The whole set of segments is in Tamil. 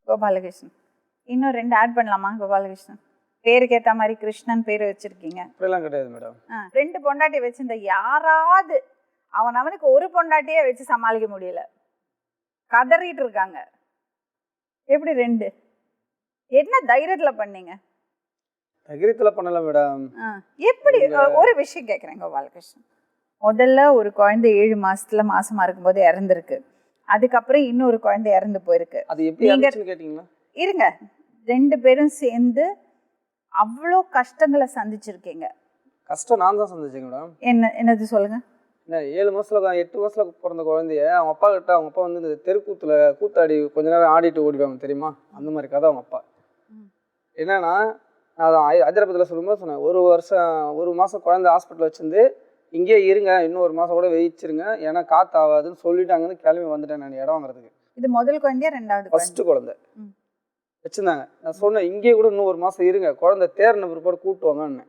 கோபாலகிருஷ்ணன். இன்னும் 2 ஆட் பண்ணலாமா கோபாலகிருஷ்ணன்? பேருக்கு ஏற்ற மாதிரி கிருஷ்ணன் பேர் வச்சிருக்கீங்க. அப்படிலாம் கிடையாது மேடம். 2 பொண்டாட்டி வச்சிருந்த யாராவது அவனுக்கு ஒரு பொண்டாட்டியே வச்சு சமாளிக்க முடியல, கதறிட்டு இருக்காங்க. எப்படி 2? என்ன தைரியத்துல பண்ணீங்க? தைரியத்துல பண்ணல மேடம். எப்படி? ஒரு விஷயம் கேட்குறேன் கோபாலகிருஷ்ணன். முதல்ல ஒரு குழந்தை 7 மாசத்துல மாசமா இருக்கும்போது இறந்துருக்கு. அதுக்கப்புறம் இன்னொரு குழந்தை இறந்து போயிருக்கு. அது எப்படி ஆச்சுன்னு கேட்டீங்களா? இருங்க, 2 பேரும் சேர்ந்து அவ்வளோ கஷ்டங்களை சந்திச்சிருக்கீங்க. கஷ்டம் நான் தான் சந்திச்சேங்க மேடம். என்னது சொல்லுங்க. 7 மாசத்துல 8 மாசத்துல பிறந்த குழந்தைய அவங்க அப்பா கிட்ட, அவங்க அப்பா வந்து இந்த தெருக்கூத்துல கூத்தாடி கொஞ்ச நேரம் ஆடிட்டு ஓடிடுவாங்க தெரியுமா, அந்த மாதிரி கதை அவங்க அப்பா. என்னன்னா, நான் ஹைதராபாத்தில் சொல்லும்போது சொன்னேன், 1 மாசம் குழந்தை ஹாஸ்பிட்டல் வச்சிருந்து இங்கே இருங்க, இன்னும் 1 மாசம் கூட வெயிச்சிருங்க, ஏன்னா காற்று ஆகாதுன்னு சொல்லிட்டு அங்கேருந்து கிளம்பி வந்துட்டேன் நான் இடம் வாங்குறதுக்கு. இது முதல் குழந்தையா 2வது? ஃபர்ஸ்ட் குழந்தை வச்சிருந்தாங்க. நான் சொன்னேன் இங்கே கூட இன்னும் 1 மாசம் இருங்க, குழந்தை தேர்ன பிற்பாடு கூப்பிட்டு வாங்கன்னு.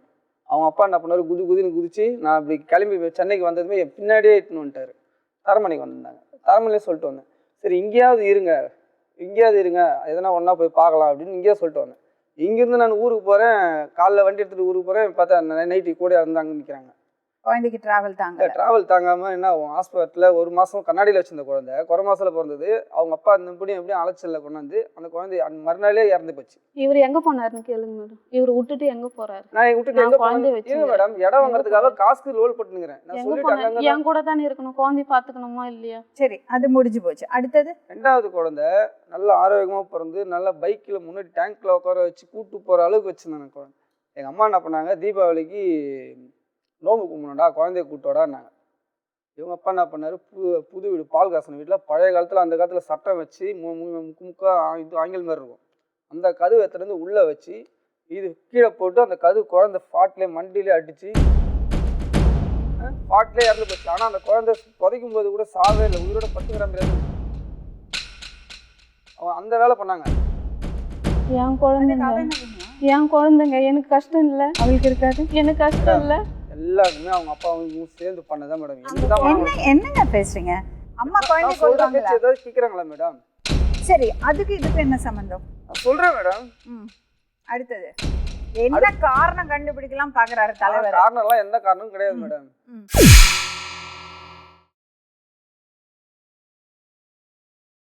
அவங்க அப்பா என்ன பண்ணாரு, குதின்னு குதிச்சு நான் இப்படி கிளம்பி சென்னைக்கு வந்ததுமே என் பின்னாடியே இட்டுன்னு வந்துட்டாரு. தரமணிக்கு வந்திருந்தாங்க. தரமணிலே சொல்லிட்டு வந்தேன், சரி இங்கேயாவது இருங்க எதனா ஒன்றா போய் பார்க்கலாம் அப்படின்னு இங்கேயே சொல்லிட்டு வந்தேன். இங்கேருந்து நான் ஊருக்கு போகிறேன், காலைல வண்டி எடுத்துகிட்டு ஊருக்கு போகிறேன், பார்த்தா நைட்டு கூட இருந்தாங்க நிற்கிறாங்க. குழந்தைக்கு டிராவல் தாங்காமல் என்ன ஆகும், ஹாஸ்பிட்டலில் 1 மாதம் கண்ணாடியில் வச்சிருந்த குழந்தை குறை மாதத்தில் பிறந்தது. அவங்க அப்பா அந்த எப்படியும் அலைச்சலில் கொண்டாந்து அந்த குழந்தை மறுநாளே இறந்து போச்சு. இவர் எங்க போனாருன்னு கேளுங்க மேடம். இவர் விட்டுட்டு எங்க போறாரு? நான் விட்டுட்டு எங்க போறேன் மேடம், இடம் வாங்குறதுக்காக காசுக்கு லோல் போட்டுங்கிறேன். நான் சொல்லிட்டு என் கூட தானே இருக்கணும், குழந்தை பாத்துக்கணுமா இல்லையா? சரி, அது முடிஞ்சு போச்சு. அடுத்தது 2வது குழந்தை நல்ல ஆரோக்கியமா பிறந்து நல்ல பைக்கில் முன்னாடி டேங்க்ல உட்கார வச்சு கூட்டு போற அளவுக்கு வச்சிருந்தாங்க குழந்தை. எங்க அம்மா என்ன பண்ணாங்க, தீபாவளிக்கு நோம்பு கும்பிடா குழந்தைய கூட்டோடான்னாங்க. இவங்க அப்பா என்ன பண்ணாரு, புது வீடு பால் காசன வீட்டில் பழைய காலத்தில் அந்த காலத்தில் சட்டம் வச்சு முக்கா இது ஆங்கில் மாதிரி இருக்கும், அந்த கதவு எடுத்துட்டு உள்ளே வச்சு இது கீழே போட்டு அந்த கதவு குழந்தை ஃபாட்லேயே மண்டிலே அடிச்சு ஃபாட்லேயே இறந்து போச்சு. ஆனால் அந்த குழந்தை புதைக்கும் போது கூட சாவே இல்லை, உயிரோட 10 கிராம் இறந்து. அவன் அந்த வேலை பண்ணாங்க. என் குழந்தைங்க எனக்கு கஷ்டம் இல்லை, அவளுக்கு இருக்காது, எனக்கு கஷ்டம் இல்லை. எல்லாருமே அவங்க அப்பா அவங்க சேர்ந்து பண்ணதான் மேடம். என்னங்க பேசுறீங்க? அம்மா குழந்தை சொல்றாங்களா, ஏதாவது கேக்குறாங்களா மேடம்? சரி, அதுக்கு இதுக்கு என்ன சம்பந்தம் சொல்றேன் மேடம். அடுத்தது என்ன காரணம் கண்டுபிடிக்கலாம் பாக்குறாரு தலைவர்? காரணம் எல்லாம் எந்த காரணமும் கிடையாது மேடம்.